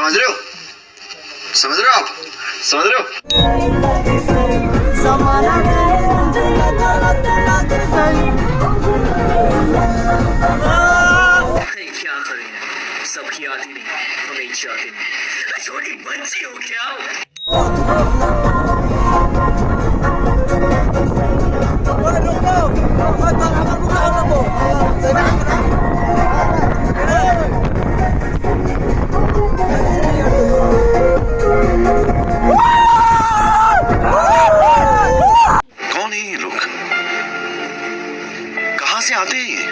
समझ रहे हो समझ रहे हो आप समझ रहे हो क्या करें सबकी आती नहीं हमें इच्छा आती नहीं छोटी बच्ची हो क्या कौन है ये लोग कहाँ से आते हैं ये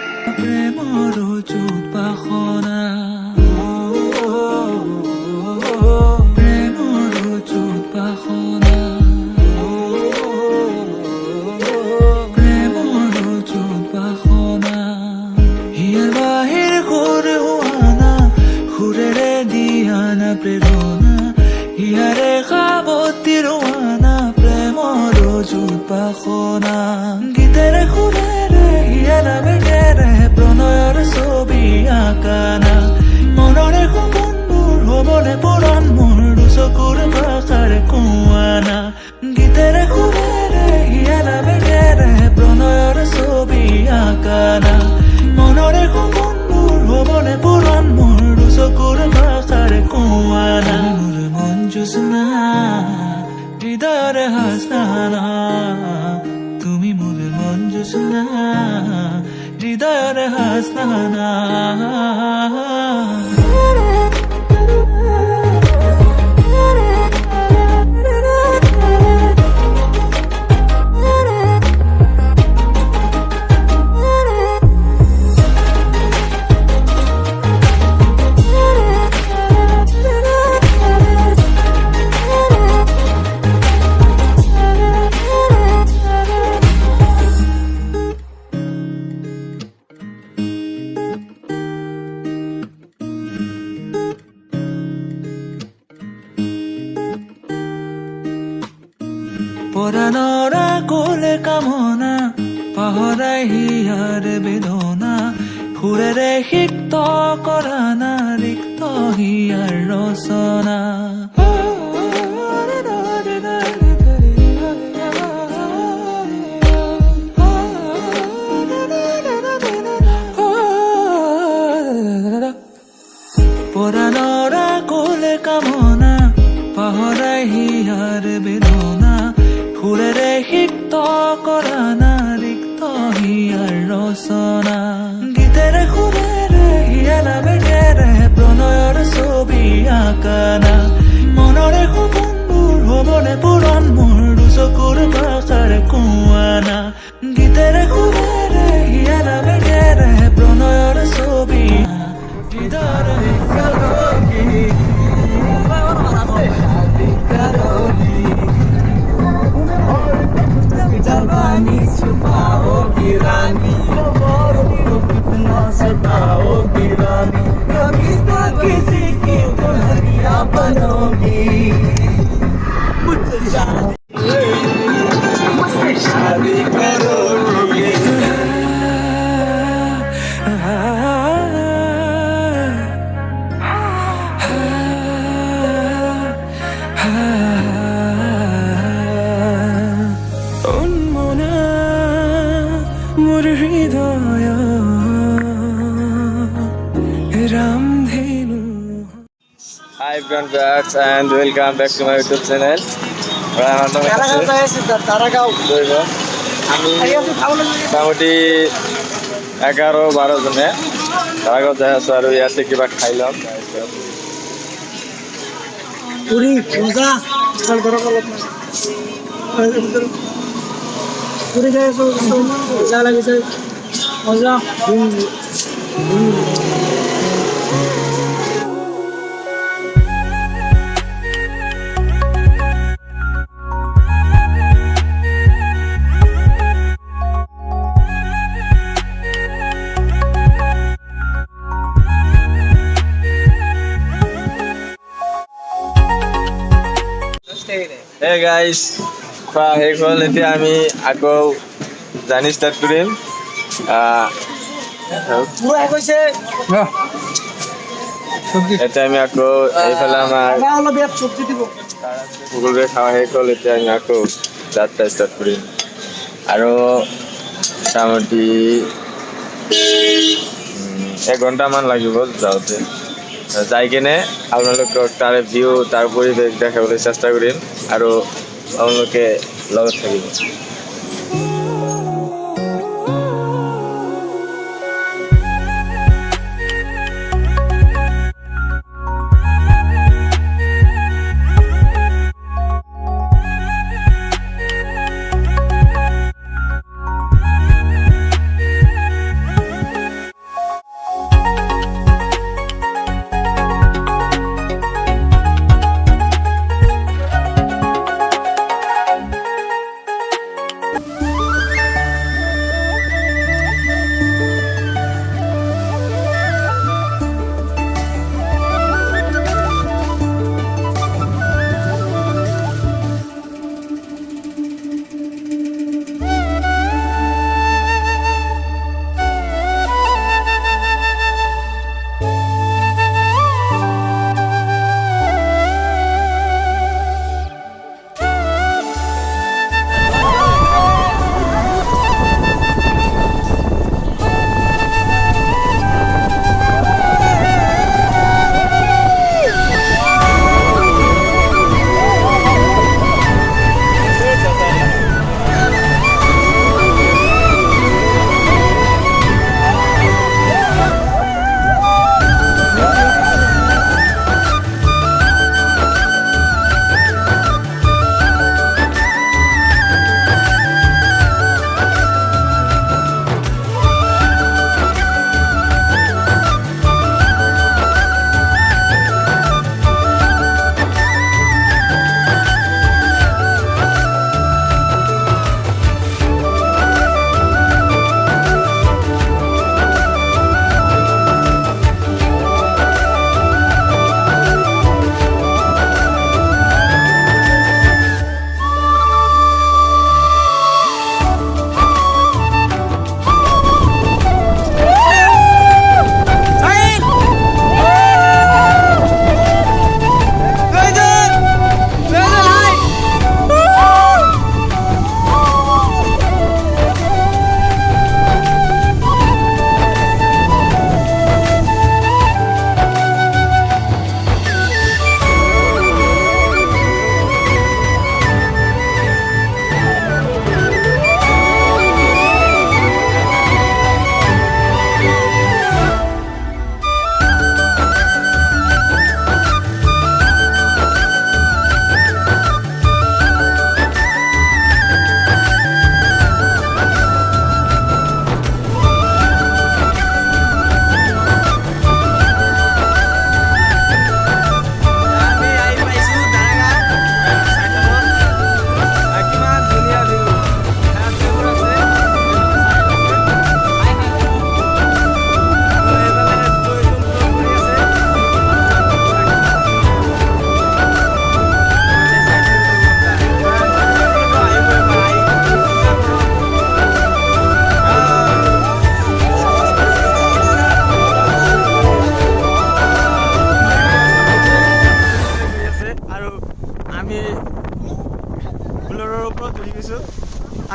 গীতেৰে সুৰেৰে হিয়াৰা বেগেৰে প্ৰণয়ৰ ছবি আঁকানা মনৰে সপোনবোৰ হ'বলে পৰণ মোৰ দুচকুৰ ভাষাৰে কোৱানা গীতেৰে সুৰেৰে হিয়াৰা বেগেৰে প্ৰণয়ৰ ছবি আঁকানা মনৰে সপোনবোৰ হ'বলে পৰণ মোৰ দুচকুৰ ভাষাৰে কোৱানা মোৰ মন জোছনা হৃদয়ৰে হাসনা তুমি মোৰ মন জোছনা হৃদয়ৰে হাসনা পৰাণৰ কোলে কামনা পাহৰাই হিয়াৰ বেদনা সুৰেৰে সিক্ত কৰা না ৰিক্ত হিয়াৰ ৰচনা পৰাণৰ কোলে কামনা পাহৰাই হিয়াৰ বেদনা সুৰেৰে সিক্ত কৰা না ৰিক্ত হিয়াৰ ৰচনা গীতেৰে সুৰেৰে হিয়াৰা বেগেৰে প্ৰণয়ৰ ছবি আঁকানা মনৰে সপোনবোৰ হ'বলে পূৰণ মোৰ দুচকুৰ ভাষাৰে কোৱানা গীতেৰে সুৰেৰে হিয়াৰা বেগেৰে প্ৰণয়ৰ ছবি হৃদয়ৰে जवानी छुपाओगी रानी कितना सताओगी रानी कभी तो किसी की दुल्हनिया बनोगी मुझसे शादी करोगी মোৰ হৃদয় ৰামধেনু Hi everyone viewers and welcome back to my YouTube channel. মোটামুটি 11-12 জনে তাৰাগাঁও যাই আছো আৰু ইয়াতে কিবা খাই ল'ম পুৰি মজা পুৰি খাই আছো মজা লাগিছে মজা Hey guys, খোৱা শেষ হ'ল এতিয়া আমি আকৌ জাৰ্ণি ষ্টাৰ্ট কৰিম এতিয়া আমি আকৌ এইফালে আমাৰ সকলোৰে খাৱা শেষ হ'ল এতিয়া আমি আকৌ যাত্ৰা ষ্টাৰ্ট কৰিম আৰু মোটামুটি 1 ঘণ্টামান লাগিব যাওঁতে যাই কিনে আপোনালোকক তাৰে ভিউ তাৰ পৰিৱেশ দেখাবলৈ চেষ্টা কৰিম আৰু আপোনালোকে লগত থাকিব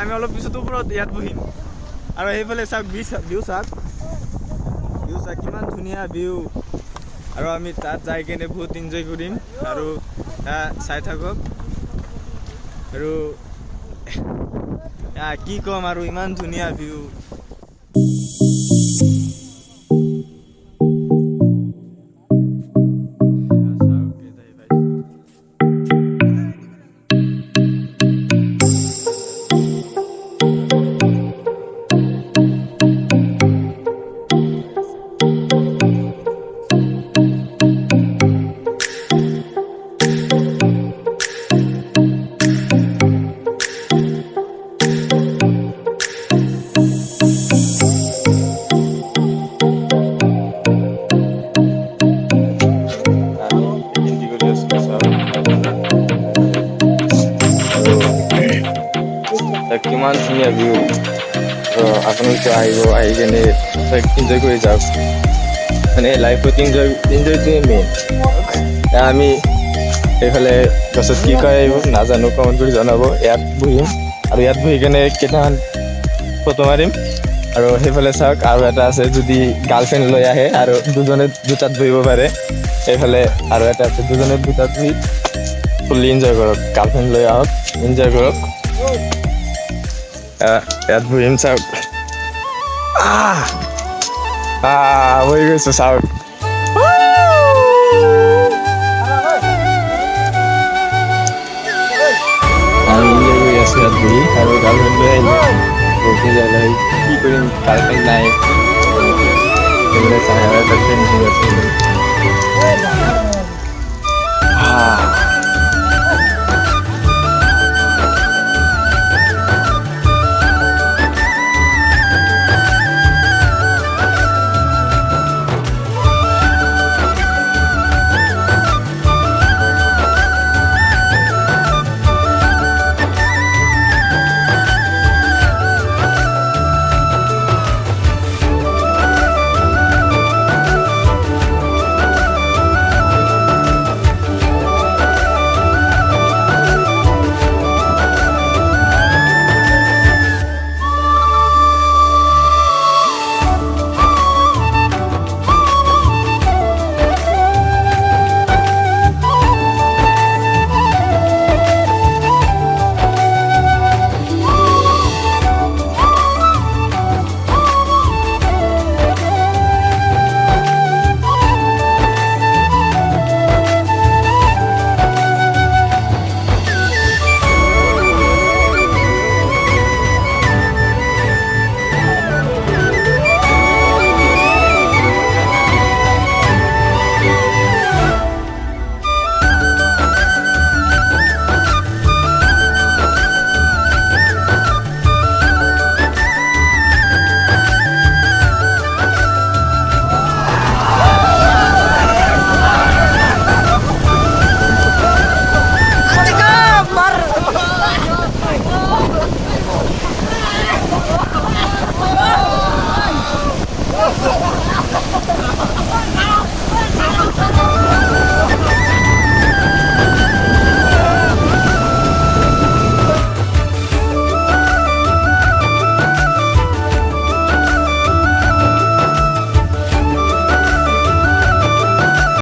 আমি অলপ পিছতো ওপৰত ইয়াত বহিম আৰু সেইফালে চাওক ভিউ চাওক কিমান ধুনীয়া ভিউ আৰু আমি তাত যাই কিনে বহুত এনজয় কৰিম আৰু চাই থাকক আৰু কি ক'ম আৰু ইমান ধুনীয়া ভিউ কিমান ধুনীয়া ভিউ আপোনালোকে আহিব আহি কিনে এনজয় কৰি যাওক মানে লাইফত এনজয়টোৱে মেইন। আমি এইফালে গছত কি কয় এইবোৰ নাজানো, কমেণ্ট কৰি জনাব। ইয়াত বহিম আৰু ইয়াত বহি কেনে কেইটামান ফটো মাৰিম। আৰু সেইফালে চাওক আৰু এটা আছে, যদি গাৰ্লফ্ৰেণ্ড লৈ আহে আৰু দুজনে দুটাত বহিব পাৰে। এইফালে আৰু এটা আছে, দুজনে দুটাত বহি ফুল্লি এনজয় কৰক। গাৰ্লফ্ৰেণ্ড লৈ আহক, এনজয় কৰক। ইয়াত বহিম চাওক। বহি গৈছোঁ চাওক। আমি এনজয় কৰি আছোঁ ইয়াত বহি, আৰু গাৰ্লফ্ৰেণ্ড লৈ আহিলে বহি যালে কি কৰিম, গাৰ্লফ্ৰেণ্ড নাই সেইবিলাক চাই আৰু এটা ট্ৰেইনিং আছে।